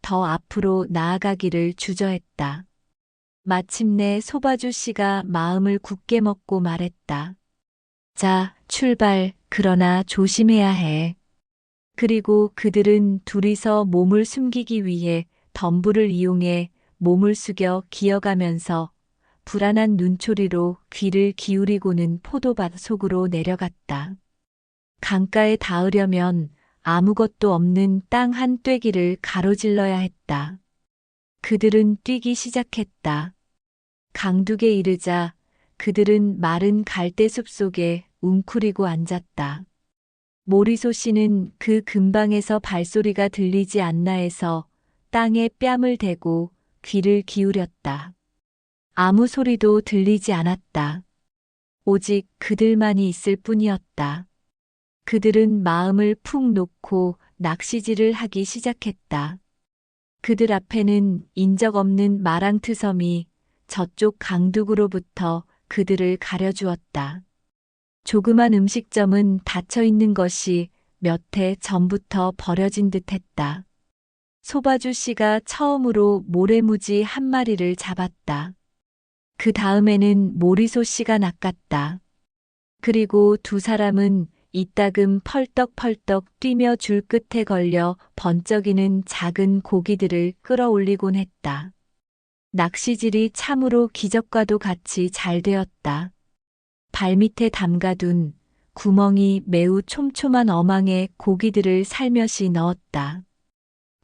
더 앞으로 나아가기를 주저했다. 마침내 소바주 씨가 마음을 굳게 먹고 말했다. 자, 출발. 그러나 조심해야 해. 그리고 그들은 둘이서 몸을 숨기기 위해 덤불을 이용해 몸을 숙여 기어가면서 불안한 눈초리로 귀를 기울이고는 포도밭 속으로 내려갔다. 강가에 닿으려면 아무것도 없는 땅 한 떼기를 가로질러야 했다. 그들은 뛰기 시작했다. 강둑에 이르자 그들은 마른 갈대숲 속에 웅크리고 앉았다. 모리소 씨는 그 근방에서 발소리가 들리지 않나 해서 땅에 뺨을 대고 귀를 기울였다. 아무 소리도 들리지 않았다. 오직 그들만이 있을 뿐이었다. 그들은 마음을 푹 놓고 낚시질을 하기 시작했다. 그들 앞에는 인적 없는 마랑트 섬이 저쪽 강둑으로부터 그들을 가려주었다. 조그만 음식점은 닫혀 있는 것이 몇 해 전부터 버려진 듯 했다. 소바주 씨가 처음으로 모래무지 한 마리를 잡았다. 그 다음에는 모리소 씨가 낚았다. 그리고 두 사람은 이따금 펄떡펄떡 뛰며 줄 끝에 걸려 번쩍이는 작은 고기들을 끌어올리곤 했다. 낚시질이 참으로 기적과도 같이 잘 되었다. 발밑에 담가둔 구멍이 매우 촘촘한 어망에 고기들을 살며시 넣었다.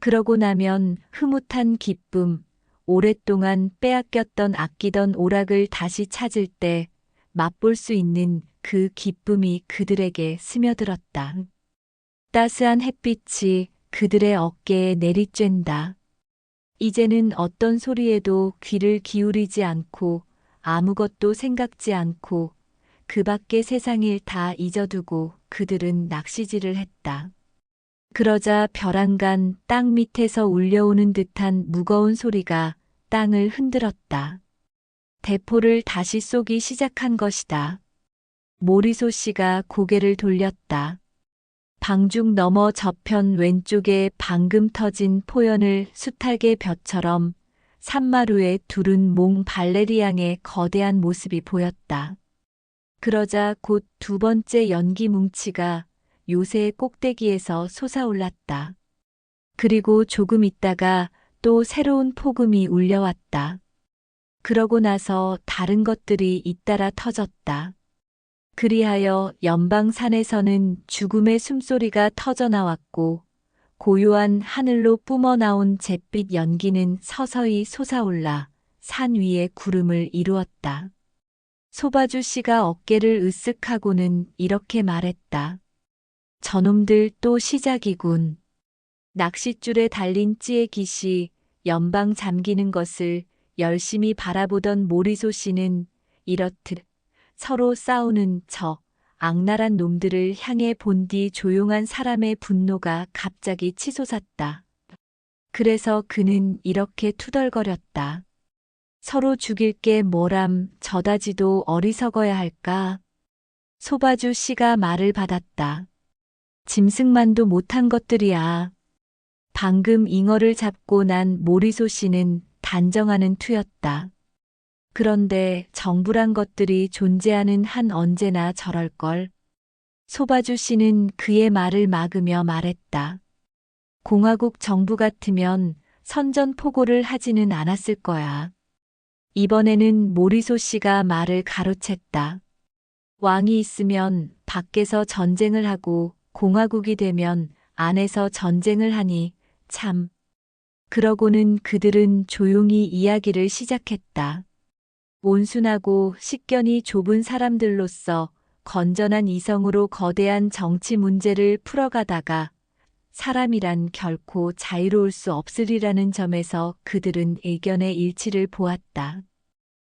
그러고 나면 흐뭇한 기쁨, 오랫동안 빼앗겼던 아끼던 오락을 다시 찾을 때 맛볼 수 있는 그 기쁨이 그들에게 스며들었다. 따스한 햇빛이 그들의 어깨에 내리쬐다. 이제는 어떤 소리에도 귀를 기울이지 않고 아무것도 생각지 않고 그 밖의 세상을 다 잊어두고 그들은 낚시질을 했다. 그러자 벼랑간 땅 밑에서 울려오는 듯한 무거운 소리가 땅을 흔들었다. 대포를 다시 쏘기 시작한 것이다. 모리소 씨가 고개를 돌렸다. 방죽 너머 저편 왼쪽에 방금 터진 포연을 수탈개 벼처럼 산마루에 두른 몽 발레리앙의 거대한 모습이 보였다. 그러자 곧 두 번째 연기 뭉치가 요새의 꼭대기에서 솟아올랐다. 그리고 조금 있다가 또 새로운 폭음이 울려왔다. 그러고 나서 다른 것들이 잇따라 터졌다. 그리하여 연방산에서는 죽음의 숨소리가 터져나왔고 고요한 하늘로 뿜어나온 잿빛 연기는 서서히 솟아올라 산 위에 구름을 이루었다. 소바주 씨가 어깨를 으쓱하고는 이렇게 말했다. 저놈들 또 시작이군. 낚싯줄에 달린 찌의 깃이 연방 잠기는 것을 열심히 바라보던 모리소 씨는 이렇듯 서로 싸우는 저 악랄한 놈들을 향해 본 뒤 조용한 사람의 분노가 갑자기 치솟았다. 그래서 그는 이렇게 투덜거렸다. 서로 죽일 게 뭐람 저다지도 어리석어야 할까? 소바주 씨가 말을 받았다. 짐승만도 못한 것들이야. 방금 잉어를 잡고 난 모리소 씨는 단정하는 투였다. 그런데 정부란 것들이 존재하는 한 언제나 저럴걸. 소바주 씨는 그의 말을 막으며 말했다. 공화국 정부 같으면 선전포고를 하지는 않았을 거야. 이번에는 모리소 씨가 말을 가로챘다. 왕이 있으면 밖에서 전쟁을 하고 공화국이 되면 안에서 전쟁을 하니 참. 그러고는 그들은 조용히 이야기를 시작했다. 온순하고 식견이 좁은 사람들로서 건전한 이성으로 거대한 정치 문제를 풀어가다가 사람이란 결코 자유로울 수 없으리라는 점에서 그들은 의견의 일치를 보았다.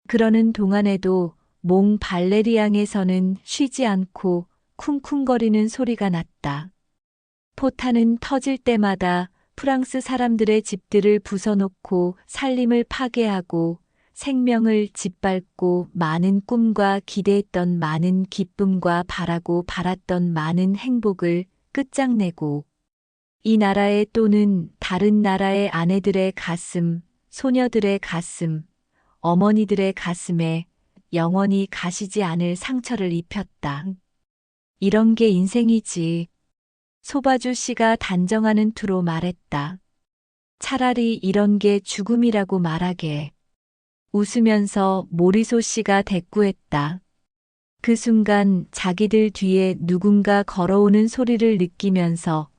그러는 동안에도 몽 발레리앙에서는 쉬지 않고 쿵쿵거리는 소리가 났다. 포탄은 터질 때마다 프랑스 사람들의 집들을 부숴놓고 살림을 파괴하고 생명을 짓밟고 많은 꿈과 기대했던 많은 기쁨과 바라고 바랐던 많은 행복을 끝장내고 이 나라의 또는 다른 나라의 아내들의 가슴, 소녀들의 가슴, 어머니들의 가슴에 영원히 가시지 않을 상처를 입혔다. 이런 게 인생이지. 소바주 씨가 단정하는 투로 말했다. 차라리 이런 게 죽음이라고 말하게. 웃으면서 모리소 씨가 대꾸했다. 그 순간 자기들 뒤에 누군가 걸어오는 소리를 느끼면서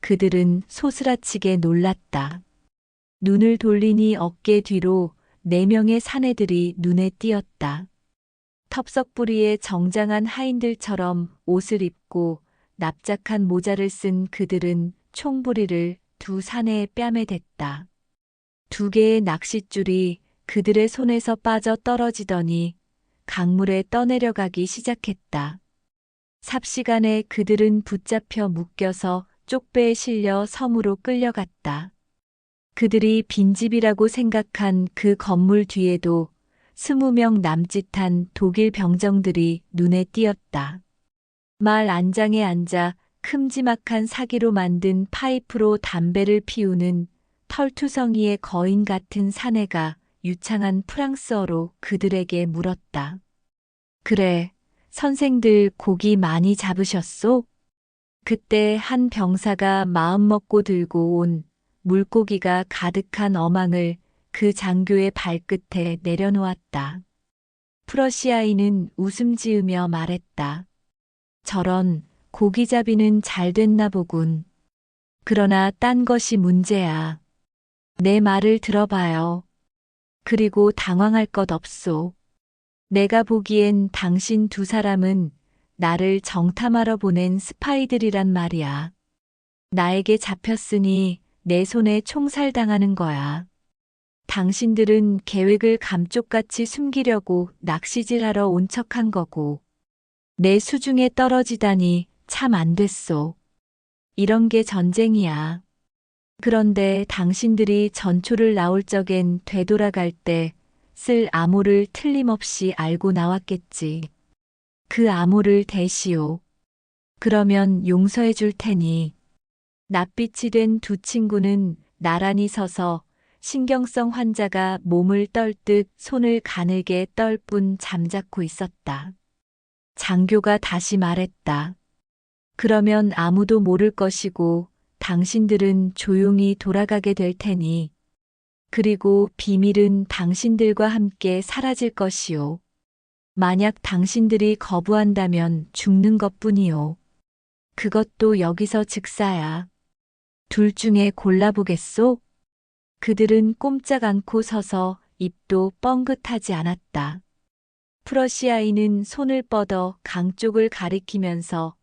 그들은 소스라치게 놀랐다. 눈을 돌리니 어깨 뒤로 4명의 사내들이 눈에 띄었다. 텁석부리의 정장한 하인들처럼 옷을 입고 납작한 모자를 쓴 그들은 총부리를 두 사내의 뺨에 댔다. 2개의 낚싯줄이 그들의 손에서 빠져 떨어지더니 강물에 떠내려가기 시작했다. 삽시간에 그들은 붙잡혀 묶여서 쪽배에 실려 섬으로 끌려갔다. 그들이 빈집이라고 생각한 그 건물 뒤에도 20명 남짓한 독일 병정들이 눈에 띄었다. 말 안장에 앉아 큼지막한 사기로 만든 파이프로 담배를 피우는 털투성이의 거인 같은 사내가 유창한 프랑스어로 그들에게 물었다. 그래, 선생들 고기 많이 잡으셨소? 그때 한 병사가 마음먹고 들고 온 물고기가 가득한 어망을 그 장교의 발끝에 내려놓았다. 프러시아인은 웃음 지으며 말했다. 저런 고기잡이는 잘 됐나 보군. 그러나 딴 것이 문제야. 내 말을 들어봐요. 그리고 당황할 것 없소. 내가 보기엔 당신 2 사람은 나를 정탐하러 보낸 스파이들이란 말이야. 나에게 잡혔으니 내 손에 총살당하는 거야. 당신들은 계획을 감쪽같이 숨기려고 낚시질하러 온 척한 거고 내 수중에 떨어지다니 참 안 됐소. 이런 게 전쟁이야. 그런데 당신들이 전초를 나올 적엔 되돌아갈 때 쓸 암호를 틀림없이 알고 나왔겠지. 그 암호를 대시오. 그러면 용서해 줄 테니. 낯빛이 된 2 친구는 나란히 서서 신경성 환자가 몸을 떨듯 손을 가늘게 떨 뿐 잠자코 있었다. 장교가 다시 말했다. 그러면 아무도 모를 것이고 당신들은 조용히 돌아가게 될 테니 그리고 비밀은 당신들과 함께 사라질 것이요. 만약 당신들이 거부한다면 죽는 것뿐이요. 그것도 여기서 즉사야. 둘 중에 골라보겠소? 그들은 꼼짝 않고 서서 입도 뻥긋하지 않았다. 프러시아인은 손을 뻗어 강 쪽을 가리키면서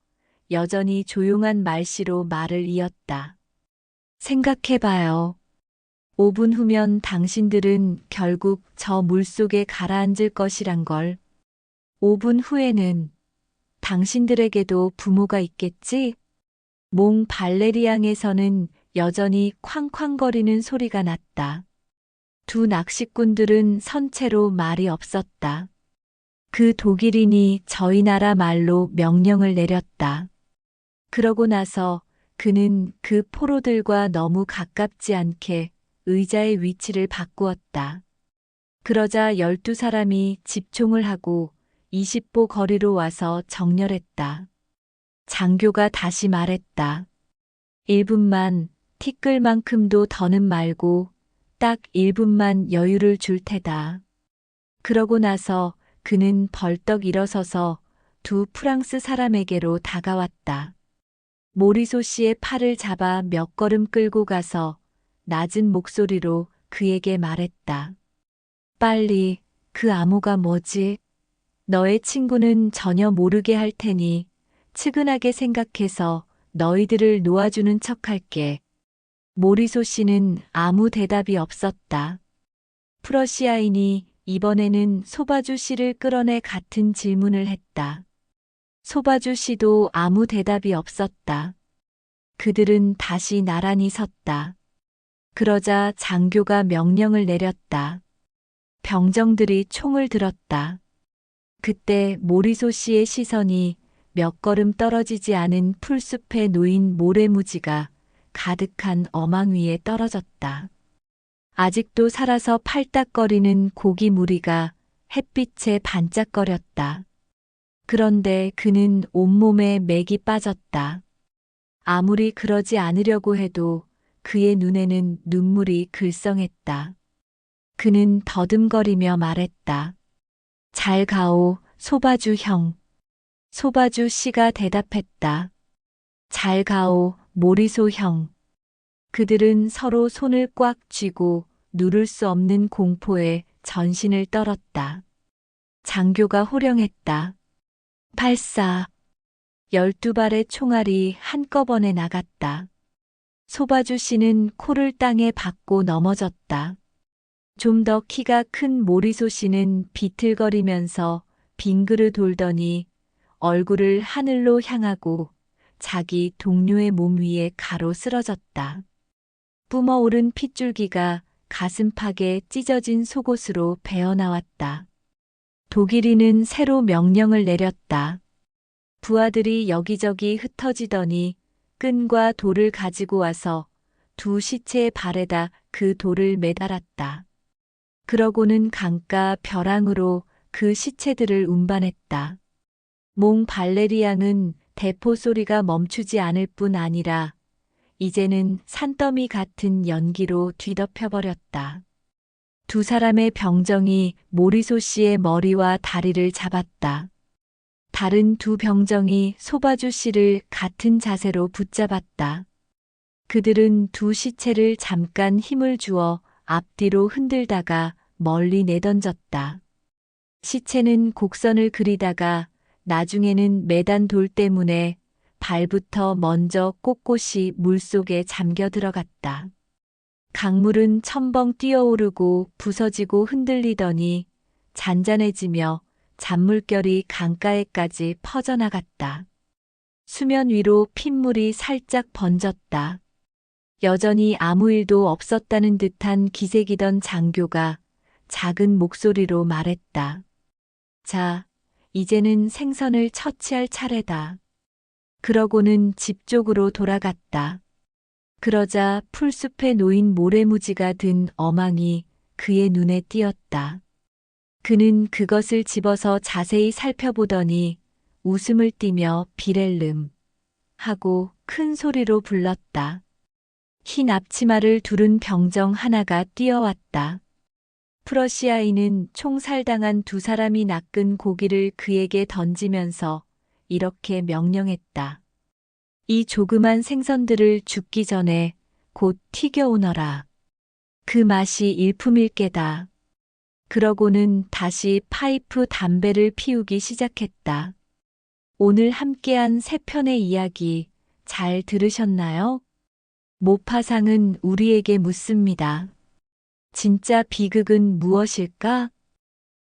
여전히 조용한 말씨로 말을 이었다. 생각해봐요. 5분 후면 당신들은 결국 저 물속에 가라앉을 것이란 걸. 5분 후에는 당신들에게도 부모가 있겠지? 몽 발레리앙에서는 여전히 쾅쾅거리는 소리가 났다. 두 낚시꾼들은 선체로 말이 없었다. 그 독일인이 저희 나라 말로 명령을 내렸다. 그러고 나서 그는 그 포로들과 너무 가깝지 않게 의자의 위치를 바꾸었다. 그러자 12사람이 집총을 하고 20보 거리로 와서 정렬했다. 장교가 다시 말했다. 1분만, 티끌만큼도 더는 말고 딱 1분만 여유를 줄 테다. 그러고 나서 그는 벌떡 일어서서 두 프랑스 사람에게로 다가왔다. 모리소 씨의 팔을 잡아 몇 걸음 끌고 가서 낮은 목소리로 그에게 말했다. 빨리, 그 암호가 뭐지? 너의 친구는 전혀 모르게 할 테니 측은하게 생각해서 너희들을 놓아주는 척할게. 모리소 씨는 아무 대답이 없었다. 프러시아인이 이번에는 소바주 씨를 끌어내 같은 질문을 했다. 소바주 씨도 아무 대답이 없었다. 그들은 다시 나란히 섰다. 그러자 장교가 명령을 내렸다. 병정들이 총을 들었다. 그때 모리소 씨의 시선이 몇 걸음 떨어지지 않은 풀숲에 놓인 모래무지가 가득한 어망 위에 떨어졌다. 아직도 살아서 팔딱거리는 고기 무리가 햇빛에 반짝거렸다. 그런데 그는 온몸에 맥이 빠졌다. 아무리 그러지 않으려고 해도 그의 눈에는 눈물이 글썽했다. 그는 더듬거리며 말했다. 잘 가오, 소바주 형. 소바주 씨가 대답했다. 잘 가오, 모리소 형. 그들은 서로 손을 꽉 쥐고 누를 수 없는 공포에 전신을 떨었다. 장교가 호령했다. 발사. 12발의 총알이 한꺼번에 나갔다. 소바주 씨는 코를 땅에 박고 넘어졌다. 좀 더 키가 큰 모리소 씨는 비틀거리면서 빙그르 돌더니 얼굴을 하늘로 향하고 자기 동료의 몸 위에 가로 쓰러졌다. 뿜어오른 핏줄기가 가슴팍에 찢어진 속옷으로 배어나왔다. 독일인은 새로 명령을 내렸다. 부하들이 여기저기 흩어지더니 끈과 돌을 가지고 와서 두 시체의 발에다 그 돌을 매달았다. 그러고는 강가 벼랑으로 그 시체들을 운반했다. 몽 발레리앙은 대포 소리가 멈추지 않을 뿐 아니라 이제는 산더미 같은 연기로 뒤덮여버렸다. 두 사람의 병정이 모리소 씨의 머리와 다리를 잡았다. 다른 두 병정이 소바주 씨를 같은 자세로 붙잡았다. 그들은 두 시체를 잠깐 힘을 주어 앞뒤로 흔들다가 멀리 내던졌다. 시체는 곡선을 그리다가 나중에는 매단 돌 때문에 발부터 먼저 꼿꼿이 물속에 잠겨 들어갔다. 강물은 첨벙 뛰어오르고 부서지고 흔들리더니 잔잔해지며 잔물결이 강가에까지 퍼져나갔다. 수면 위로 핏물이 살짝 번졌다. 여전히 아무 일도 없었다는 듯한 기색이던 장교가 작은 목소리로 말했다. 자, 이제는 생선을 처치할 차례다. 그러고는 집 쪽으로 돌아갔다. 그러자 풀숲에 놓인 모래무지가 든 어망이 그의 눈에 띄었다. 그는 그것을 집어서 자세히 살펴보더니 웃음을 띠며 비렐름 하고 큰 소리로 불렀다. 흰 앞치마를 두른 병정 하나가 뛰어왔다. 프러시아인은 총살당한 두 사람이 낚은 고기를 그에게 던지면서 이렇게 명령했다. 이 조그만 생선들을 죽기 전에 곧 튀겨오너라. 그 맛이 일품일 게다. 그러고는 다시 파이프 담배를 피우기 시작했다. 오늘 함께한 세 편의 이야기 잘 들으셨나요? 모파상은 우리에게 묻습니다. 진짜 비극은 무엇일까?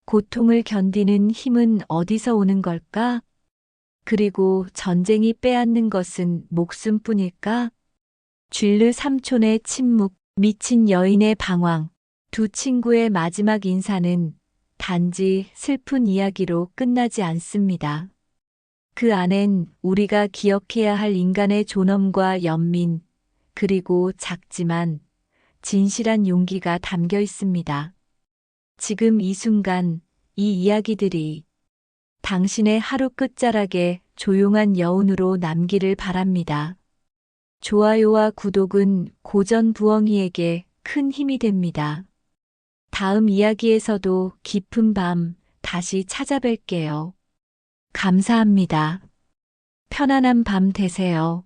고통을 견디는 힘은 어디서 오는 걸까? 그리고 전쟁이 빼앗는 것은 목숨뿐일까? 쥘르 삼촌의 침묵, 미친 여인의 방황, 두 친구의 마지막 인사는 단지 슬픈 이야기로 끝나지 않습니다. 그 안엔 우리가 기억해야 할 인간의 존엄과 연민, 그리고 작지만 진실한 용기가 담겨 있습니다. 지금 이 순간, 이 이야기들이 당신의 하루 끝자락에 조용한 여운으로 남기를 바랍니다. 좋아요와 구독은 고전 부엉이에게 큰 힘이 됩니다. 다음 이야기에서도 깊은 밤 다시 찾아뵐게요. 감사합니다. 편안한 밤 되세요.